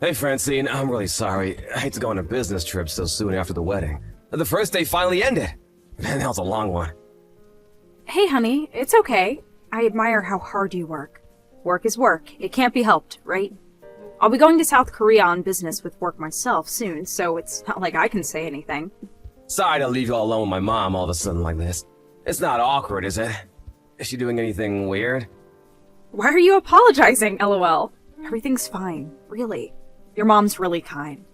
Hey Francine, I'm really sorry. I hate to go on a business trip so soon after the wedding. The first day finally ended. Man, that was a long one. Hey honey, it's okay. I admire how hard you work. Work is work. It can't be helped, right? I'll be going to South Korea on business with work myself soon, so it's not like I can say anything. Sorry to leave you all alone with my mom all of a sudden like this. It's not awkward, is it? Is she doing anything weird? Why are you apologizing, LOL? Everything's fine, really. Your mom's really kind.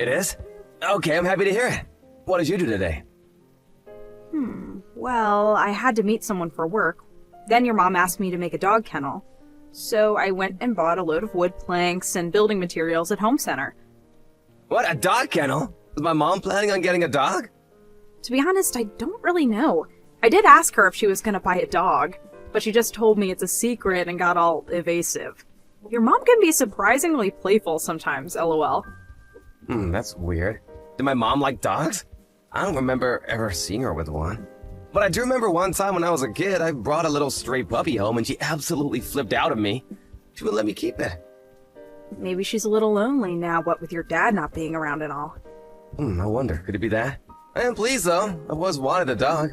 It is? Okay, I'm happy to hear it. What did you do today? Well, I had to meet someone for work. Then your mom asked me to make a dog kennel. So I went and bought a load of wood planks and building materials at Home Center. What, a dog kennel? Is my mom planning on getting a dog? To be honest, I don't really know. I did ask her if she was going to buy a dog, but she just told me it's a secret and got all evasive. Your mom can be surprisingly playful sometimes, LOL. That's weird. Did my mom like dogs? I don't remember ever seeing her with one. But I do remember one time when I was a kid, I brought a little stray puppy home and she absolutely flipped out at me. She wouldn't let me keep it. Maybe she's a little lonely now, what with your dad not being around and all. I wonder, could it be that? I am pleased though. I've always wanted a dog.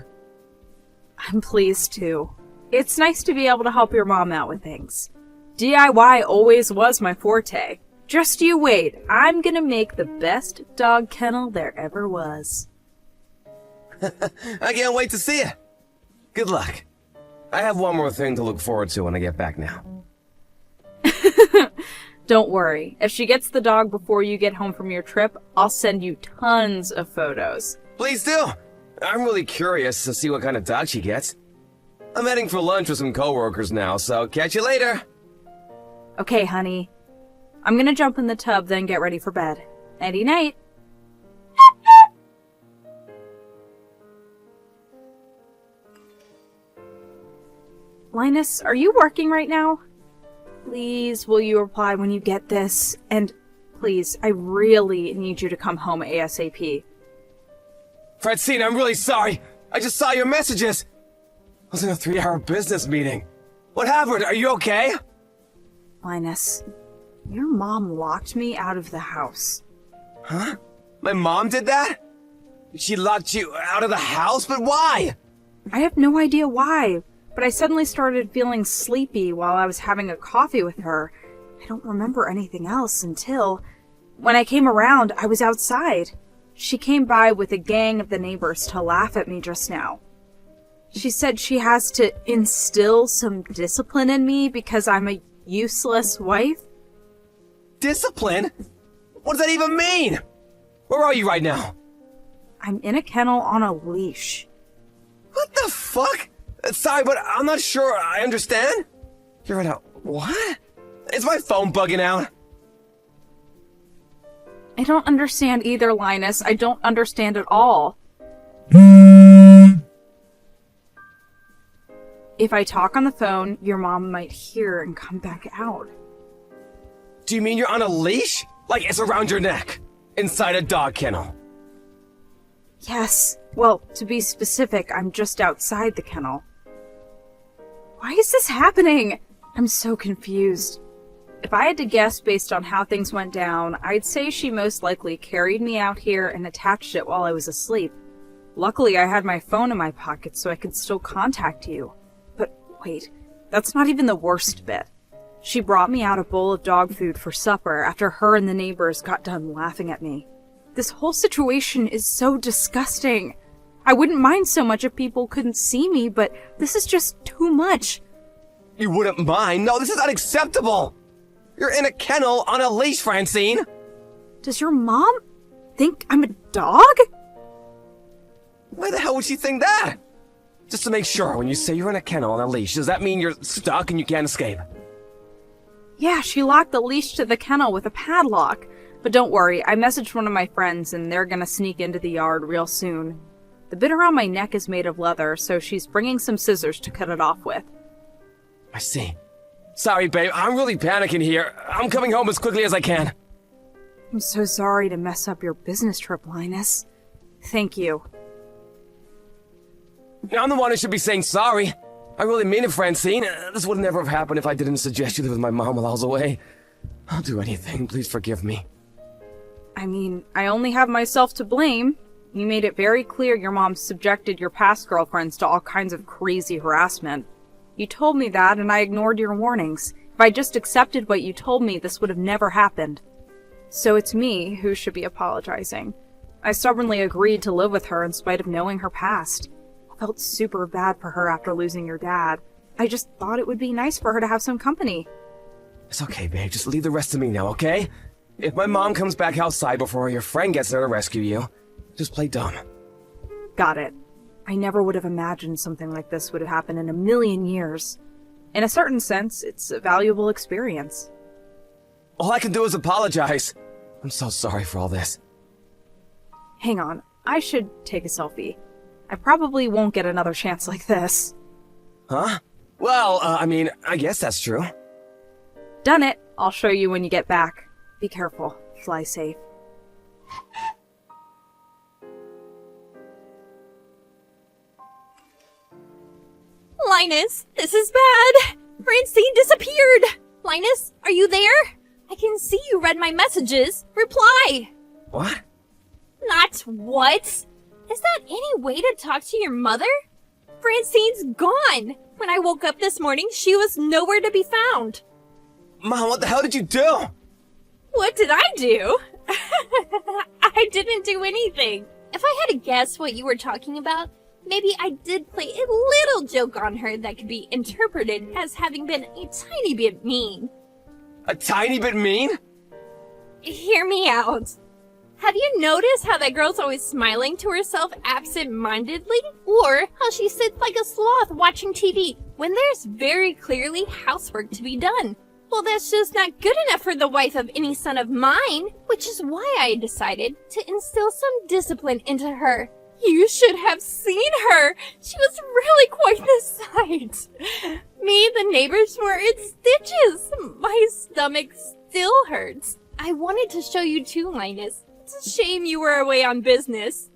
I'm pleased too. It's nice to be able to help your mom out with things. DIY always was my forte. Just you wait, I'm gonna make the best dog kennel there ever was. I can't wait to see it. Good luck. I have one more thing to look forward to when I get back now. Don't worry, if she gets the dog before you get home from your trip, I'll send you tons of photos. Please do. I'm really curious to see what kind of dog she gets. I'm heading for lunch with some coworkers now, so catch you later. Okay, honey. I'm gonna jump in the tub, then get ready for bed. Nighty night. Linus, are you working right now? Please, will you reply when you get this? And please, I really need you to come home ASAP. Francine, I'm really sorry. I just saw your messages. I was in a 3-hour business meeting. What happened? Are you okay? Linus, your mom locked me out of the house. Huh? My mom did that? She locked you out of the house? But why? I have no idea why, but I suddenly started feeling sleepy while I was having a coffee with her. I don't remember anything else until... when I came around, I was outside. She came by with a gang of the neighbors to laugh at me just now. She said she has to instill some discipline in me because I'm a useless wife. Discipline? What does that even mean? Where are you right now? I'm in a kennel on a leash. What the fuck? Sorry, but I'm not sure I understand. You're in a... what? Is my phone bugging out? I don't understand either, Linus. I don't understand at all. If I talk on the phone, your mom might hear and come back out. Do you mean you're on a leash? Like it's around your neck? Inside a dog kennel? Yes. Well, to be specific, I'm just outside the kennel. Why is this happening? I'm so confused. If I had to guess based on how things went down, I'd say she most likely carried me out here and attached it while I was asleep. Luckily, I had my phone in my pocket so I could still contact you. But wait, that's not even the worst bit. She brought me out a bowl of dog food for supper after her and the neighbors got done laughing at me. This whole situation is so disgusting. I wouldn't mind so much if people couldn't see me, but this is just too much. You wouldn't mind? No, this is unacceptable! You're in a kennel on a leash, Francine! Does your mom think I'm a dog? Why the hell would she think that? Just to make sure, when you say you're in a kennel on a leash, does that mean you're stuck and you can't escape? Yeah, she locked the leash to the kennel with a padlock. But don't worry, I messaged one of my friends and they're gonna sneak into the yard real soon. The bit around my neck is made of leather, so she's bringing some scissors to cut it off with. I see. Sorry, babe, I'm really panicking here. I'm coming home as quickly as I can. I'm so sorry to mess up your business trip, Linus. Thank you. I'm the one who should be saying sorry. I really mean it, Francine. This would never have happened if I didn't suggest you live with my mom while I was away. I'll do anything. Please forgive me. I mean, I only have myself to blame. You made it very clear your mom subjected your past girlfriends to all kinds of crazy harassment. You told me that, and I ignored your warnings. If I just accepted what you told me, this would have never happened. So it's me who should be apologizing. I stubbornly agreed to live with her in spite of knowing her past. I felt super bad for her after losing your dad. I just thought it would be nice for her to have some company. It's okay, babe. Just leave the rest to me now, okay? If my mom comes back outside before your friend gets there to rescue you, just play dumb. Got it. I never would have imagined something like this would have happened in a million years. In a certain sense, it's a valuable experience. All I can do is apologize. I'm so sorry for all this. Hang on, I should take a selfie. I probably won't get another chance like this. Huh? Well, I guess that's true. Done it. I'll show you when you get back. Be careful. Fly safe. Linus, this is bad! Francine disappeared! Linus, are you there? I can see you read my messages. Reply! What? Not what? Is that any way to talk to your mother? Francine's gone! When I woke up this morning, she was nowhere to be found. Mom, what the hell did you do? What did I do? I didn't do anything. If I had to guess what you were talking about, maybe I did play a little joke on her that could be interpreted as having been a tiny bit mean. A tiny bit mean? Hear me out. Have you noticed how that girl's always smiling to herself absent-mindedly? Or how she sits like a sloth watching TV when there's very clearly housework to be done? Well, that's just not good enough for the wife of any son of mine, which is why I decided to instill some discipline into her. You should have seen her. She was really quite the sight. Me, the neighbors were in stitches. My stomach still hurts. I wanted to show you too, Linus. It's a shame you were away on business.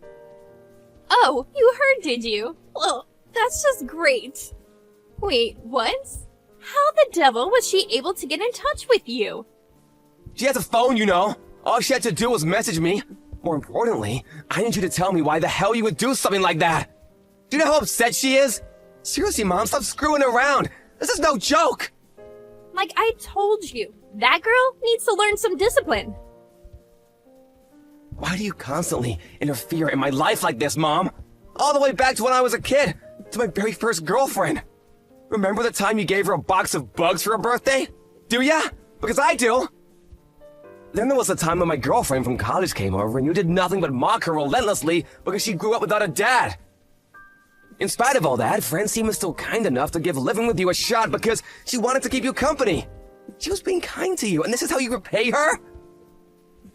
Oh, you heard, did you? Well, that's just great. Wait, what? How the devil was she able to get in touch with you? She has a phone, you know. All she had to do was message me. More importantly, I need you to tell me why the hell you would do something like that. Do you know how upset she is? Seriously, Mom, stop screwing around. This is no joke. Like I told you, that girl needs to learn some discipline. Why do you constantly interfere in my life like this, Mom? All the way back to when I was a kid, to my very first girlfriend. Remember the time you gave her a box of bugs for her birthday? Do ya? Because I do. Then there was the time when my girlfriend from college came over and you did nothing but mock her relentlessly because she grew up without a dad. In spite of all that, Francine was still kind enough to give living with you a shot because she wanted to keep you company. She was being kind to you, and this is how you repay her?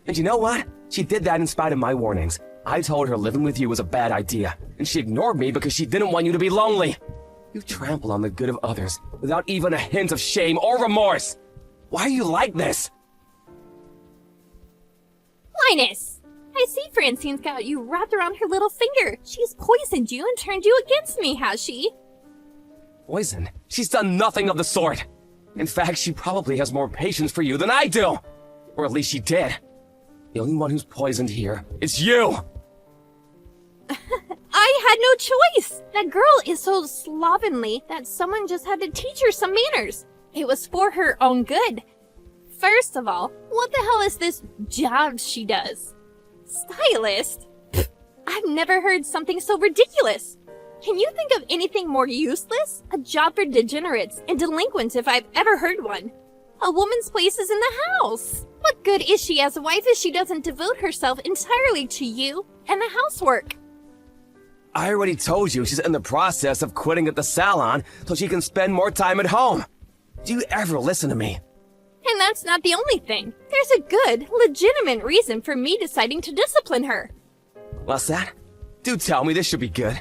And you know what? She did that in spite of my warnings. I told her living with you was a bad idea, and she ignored me because she didn't want you to be lonely. You trample on the good of others without even a hint of shame or remorse. Why are you like this? Linus! I see Francine's got you wrapped around her little finger. She's poisoned you and turned you against me, has she? Poison? She's done nothing of the sort. In fact, she probably has more patience for you than I do. Or at least she did. The only one who's poisoned here is you! I had no choice! That girl is so slovenly that someone just had to teach her some manners. It was for her own good. First of all, what the hell is this job she does? Stylist? Pfft, I've never heard something so ridiculous. Can you think of anything more useless? A job for degenerates and delinquents if I've ever heard one. A woman's place is in the house. What good is she as a wife if she doesn't devote herself entirely to you and the housework? I already told you she's in the process of quitting at the salon so she can spend more time at home. Do you ever listen to me? And that's not the only thing. There's a good, legitimate reason for me deciding to discipline her. What's that? Do tell me, this should be good.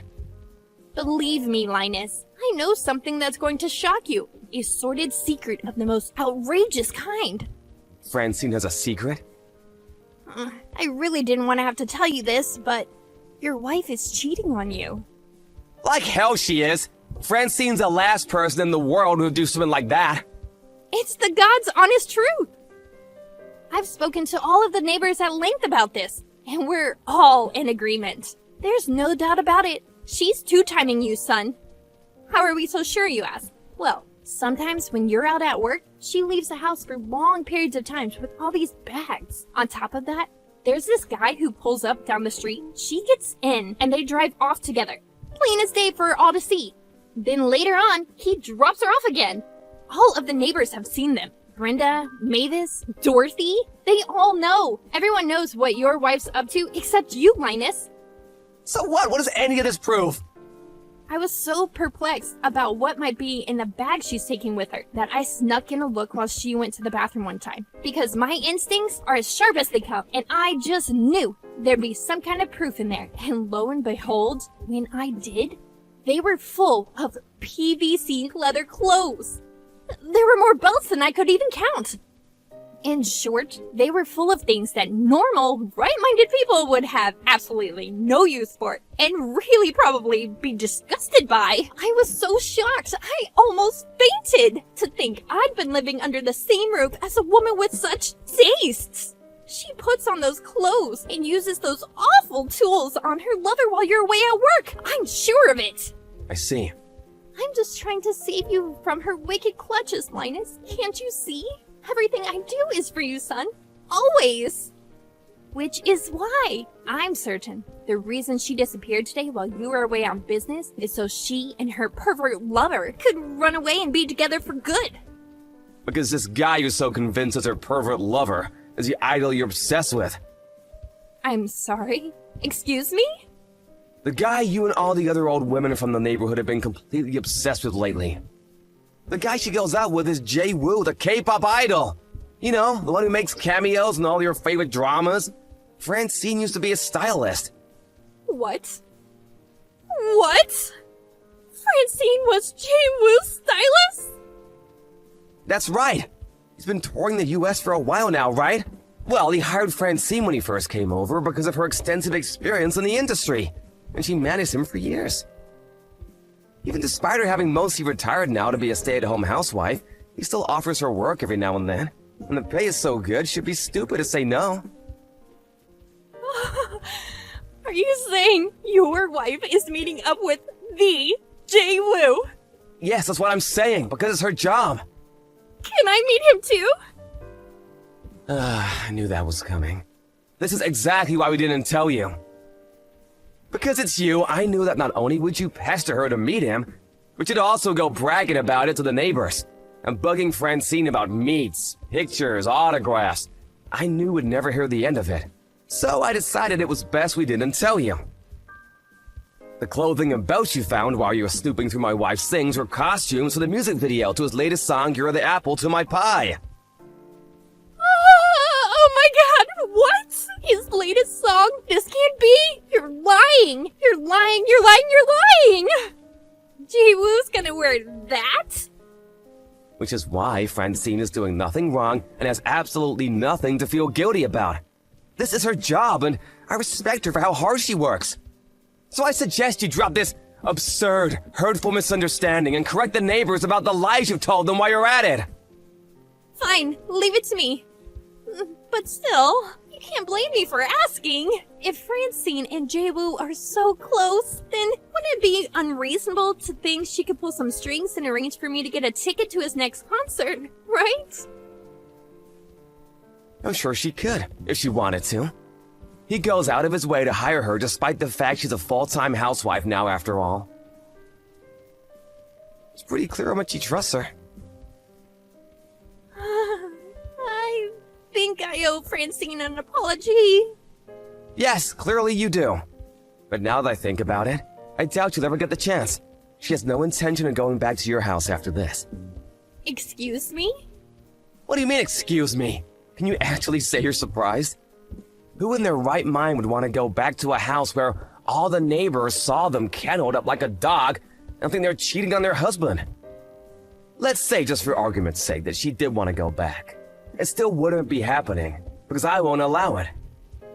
Believe me, Linus, I know something that's going to shock you. A sordid secret of the most outrageous kind. Francine has a secret? I really didn't want to have to tell you this, but your wife is cheating on you. Like hell she is. Francine's the last person in the world who would do something like that. It's the God's honest truth. I've spoken to all of the neighbors at length about this, and we're all in agreement. There's no doubt about it. She's two-timing you, son. How are we so sure, you ask? Well, sometimes when you're out at work, she leaves the house for long periods of time with all these bags. On top of that, there's this guy who pulls up down the street. She gets in, and they drive off together. Plain as day for all to see. Then later on, he drops her off again. All of the neighbors have seen them. Brenda, Mavis, Dorothy, they all know. Everyone knows what your wife's up to except you, Linus. So what? What does any of this prove? I was so perplexed about what might be in the bag she's taking with her that I snuck in a look while she went to the bathroom one time. Because my instincts are as sharp as they come, and I just knew there'd be some kind of proof in there. And lo and behold, when I did, they were full of PVC leather clothes. There were more belts than I could even count. In short, they were full of things that normal, right-minded people would have absolutely no use for, and really probably be disgusted by. I was so shocked, I almost fainted to think I'd been living under the same roof as a woman with such tastes. She puts on those clothes and uses those awful tools on her lover while you're away at work. I'm sure of it. I see. I'm just trying to save you from her wicked clutches, Linus. Can't you see? Everything I do is for you, son. Always. Which is why I'm certain the reason she disappeared today while you were away on business is so she and her pervert lover could run away and be together for good. Because this guy you're so convinced is her pervert lover is the idol you're obsessed with. I'm sorry? Excuse me? The guy you and all the other old women from the neighborhood have been completely obsessed with lately. The guy she goes out with is Jay Woo, the K-pop idol. You know, the one who makes cameos in all your favorite dramas. Francine used to be a stylist. What? What? Francine was Jay Woo's stylist? That's right. He's been touring the US for a while now, right? Well, he hired Francine when he first came over because of her extensive experience in the industry, and she managed him for years. Even despite her having mostly retired now to be a stay-at-home housewife, he still offers her work every now and then. And the pay is so good, she'd be stupid to say no. Are you saying your wife is meeting up with the Jay Woo? Yes, that's what I'm saying, because it's her job. Can I meet him too? I knew that was coming. This is exactly why we didn't tell you. Because it's you, I knew that not only would you pester her to meet him, but you'd also go bragging about it to the neighbors, and bugging Francine about meets, pictures, autographs. I knew we'd never hear the end of it, so I decided it was best we didn't tell you. The clothing and belts you found while you were snooping through my wife's things were costumes for the music video to his latest song, You're the Apple to My Pie. Oh my god, what? His latest song? This can't be! You're lying! You're lying, you're lying, you're lying! Jay Woo's gonna wear that? Which is why Francine is doing nothing wrong and has absolutely nothing to feel guilty about. This is her job, and I respect her for how hard she works. So I suggest you drop this absurd, hurtful misunderstanding and correct the neighbors about the lies you've told them while you're at it. Fine, Leave it to me. But still, you can't blame me for asking. If Francine and Jay Woo are so close, then wouldn't it be unreasonable to think she could pull some strings and arrange for me to get a ticket to his next concert, right? I'm sure she could, if she wanted to. He goes out of his way to hire her despite the fact she's a full-time housewife now after all. It's pretty clear how much he trusts her. I think I owe Francine an apology. Yes, clearly you do. But now that I think about it, I doubt you'll ever get the chance. She has no intention of going back to your house after this. Excuse me? What do you mean, excuse me? Can you actually say you're surprised? Who in their right mind would want to go back to a house where all the neighbors saw them kenneled up like a dog and think they're cheating on their husband? Let's say, just for argument's sake, that she did want to go back. It still wouldn't be happening, because I won't allow it.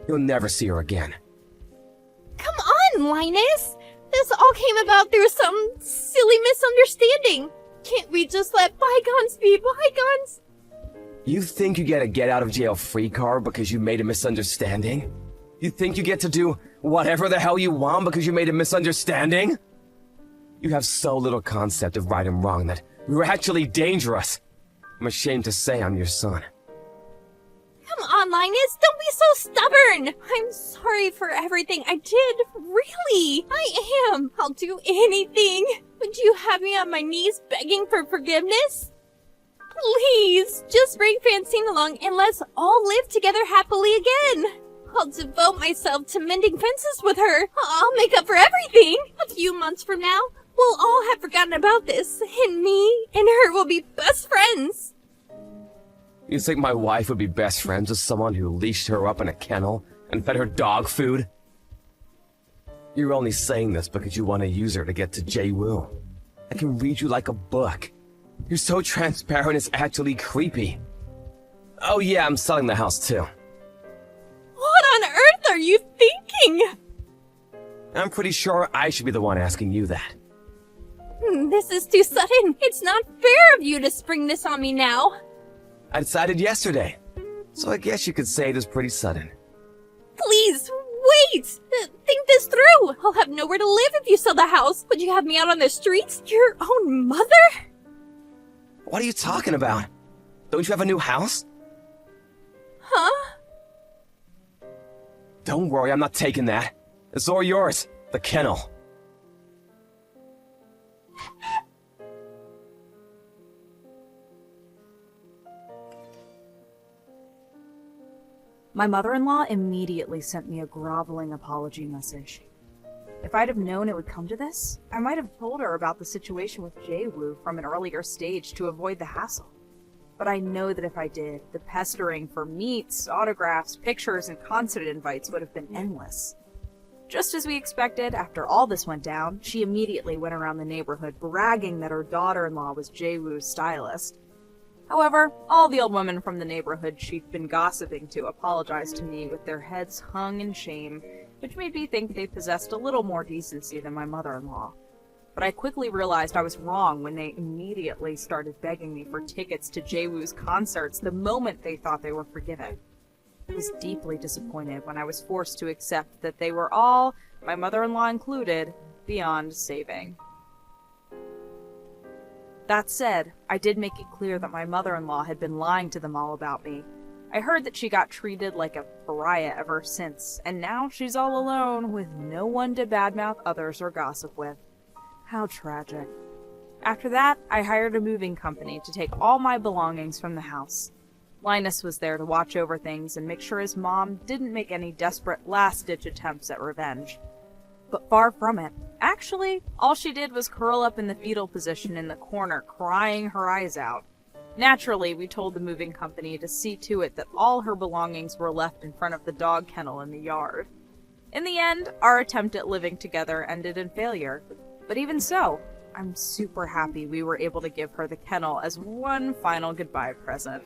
You'll never see her again. Come on, Linus! This all came about through some silly misunderstanding. Can't we just let bygones be bygones? You think you get a get-out-of-jail-free card because you made a misunderstanding? You think you get to do whatever the hell you want because you made a misunderstanding? You have so little concept of right and wrong that you're actually dangerous. I'm ashamed to say I'm your son. Come on, Linus, don't be so stubborn! I'm sorry for everything I did, really! I am! I'll do anything! Would you have me on my knees begging for forgiveness? Please, just bring Francine along and let's all live together happily again! I'll devote myself to mending fences with her. I'll make up for everything! A few months from now, we'll all have forgotten about this, and me and her will be best friends! You think my wife would be best friends with someone who leashed her up in a kennel and fed her dog food? You're only saying this because you want to use her to get to Jay-Woo. I can read you like a book. You're so transparent, it's actually creepy. Oh yeah, I'm selling the house too. What on earth are you thinking? I'm pretty sure I should be the one asking you that. This is too sudden. It's not fair of you to spring this on me now. I decided yesterday, so I guess you could say it is pretty sudden. Please, wait! Think this through! I'll have nowhere to live if you sell the house. Would you have me out on the streets? Your own mother? What are you talking about? Don't you have a new house? Huh? Don't worry, I'm not taking that. It's all yours, the kennel. My mother-in-law immediately sent me a groveling apology message. If I'd have known it would come to this, I might have told her about the situation with Jay-Woo from an earlier stage to avoid the hassle. But I know that if I did, the pestering for meets, autographs, pictures, and concert invites would have been endless. Just as we expected, after all this went down, she immediately went around the neighborhood bragging that her daughter-in-law was Jay-Woo's stylist. However, all the old women from the neighborhood she'd been gossiping to apologized to me with their heads hung in shame, which made me think they possessed a little more decency than my mother-in-law. But I quickly realized I was wrong when they immediately started begging me for tickets to Jay-Woo's concerts the moment they thought they were forgiven. I was deeply disappointed when I was forced to accept that they were all, my mother-in-law included, beyond saving. That said, I did make it clear that my mother-in-law had been lying to them all about me. I heard that she got treated like a pariah ever since, and now she's all alone with no one to badmouth others or gossip with. How tragic. After that, I hired a moving company to take all my belongings from the house. Linus was there to watch over things and make sure his mom didn't make any desperate last-ditch attempts at revenge. But far from it. Actually, all she did was curl up in the fetal position in the corner, crying her eyes out. Naturally, we told the moving company to see to it that all her belongings were left in front of the dog kennel in the yard. In the end, our attempt at living together ended in failure. But even so, I'm super happy we were able to give her the kennel as one final goodbye present.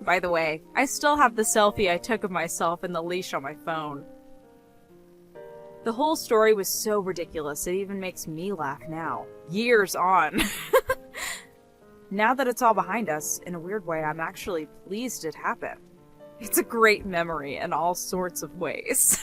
By the way, I still have the selfie I took of myself in the leash on my phone. The whole story was so ridiculous it even makes me laugh now, years on. Now that it's all behind us, in a weird way, I'm actually pleased it happened. It's a great memory in all sorts of ways.